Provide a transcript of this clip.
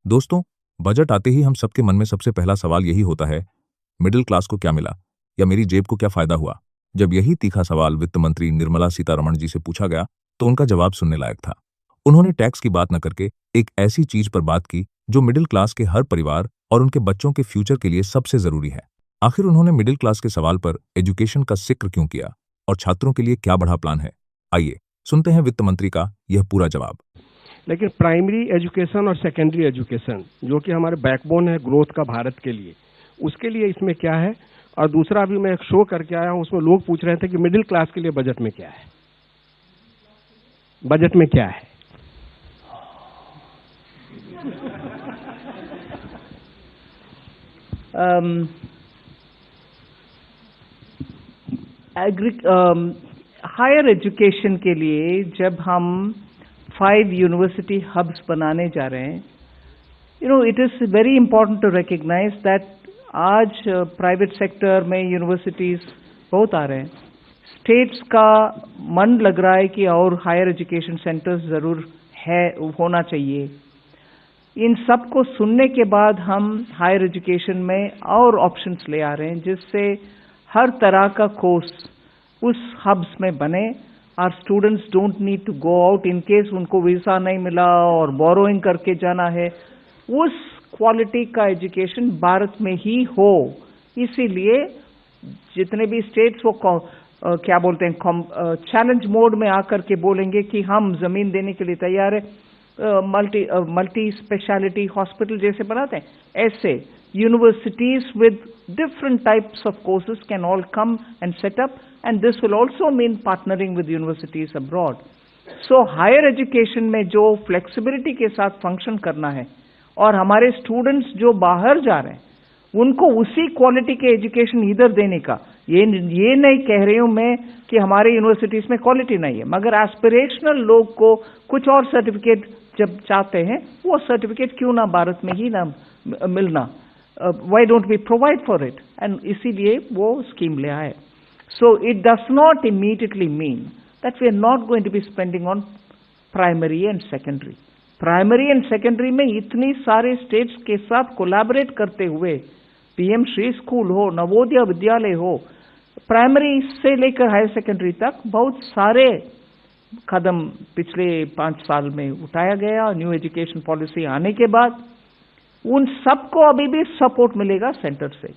दोस्तों, बजट आते ही हम सबके मन में सबसे पहला सवाल यही होता है, मिडिल क्लास को क्या मिला या मेरी जेब को क्या फायदा हुआ। जब यही तीखा सवाल वित्त मंत्री निर्मला सीतारमण जी से पूछा गया तो उनका जवाब सुनने लायक था। उन्होंने टैक्स की बात न करके एक ऐसी चीज पर बात की जो मिडिल क्लास के हर परिवार और उनके बच्चों के फ्यूचर के लिए सबसे जरूरी है। आखिर उन्होंने मिडिल क्लास के सवाल पर एजुकेशन का जिक्र क्यों किया और छात्रों के लिए क्या बड़ा प्लान है। आइए सुनते हैं वित्त मंत्री का यह पूरा जवाब। लेकिन प्राइमरी एजुकेशन और सेकेंडरी एजुकेशन जो कि हमारे बैकबोन है ग्रोथ का भारत के लिए, उसके लिए इसमें क्या है। और दूसरा अभी मैं एक शो करके आया हूं, उसमें लोग पूछ रहे थे कि मिडिल क्लास के लिए बजट में क्या है, बजट में क्या है। हायर एजुकेशन के लिए जब हम 5 यूनिवर्सिटी हब्स बनाने जा रहे हैं, it is very important to recognise that आज प्राइवेट सेक्टर में यूनिवर्सिटीज बहुत आ रहे हैं। स्टेट्स का मन लग रहा है कि और हायर एजुकेशन सेंटर्स जरूर है, होना चाहिए। इन सब को सुनने के बाद हम हायर एजुकेशन में और ऑप्शंस ले आ रहे हैं जिससे हर तरह का कोर्स उस हब्स में बने। Our students don't need to go out in case उनको वीजा नहीं मिला और बोरोइंग करके जाना है। उस क्वालिटी का एजुकेशन भारत में ही हो, इसीलिए जितने भी स्टेट्स वो क्या बोलते हैं चैलेंज मोड में आकर के बोलेंगे कि हम जमीन देने के लिए तैयार है। मल्टी स्पेशलिटी हॉस्पिटल जैसे बनाते हैं, ऐसे universities with different types of courses can all come and set up, and this will also mean partnering with universities abroad. So higher education में जो flexibility के साथ function करना है और हमारे students जो बाहर जा रहे हैं उनको उसी क्वालिटी के एजुकेशन इधर देने का, ये नहीं कह रही हूं मैं कि हमारे यूनिवर्सिटीज में क्वालिटी नहीं है, मगर एस्पिरेशनल लोग को कुछ और सर्टिफिकेट जब चाहते हैं वो सर्टिफिकेट क्यों ना भारत में ही ना मिलना, why don't we provide for it, and इसीलिए वो स्कीम ले आए। So it does not immediately mean that we are not going to be spending on primary and secondary. Primary and secondary में इतनी सारे स्टेट्स के साथ कोलैबोरेट करते हुए पीएम श्री स्कूल हो, नवोदय विद्यालय हो, प्राइमरी से लेकर हायर सेकेंडरी तक बहुत सारे कदम पिछले 5 साल में उठाया गया। न्यू एजुकेशन पॉलिसी आने के बाद उन सबको अभी भी सपोर्ट मिलेगा सेंटर से।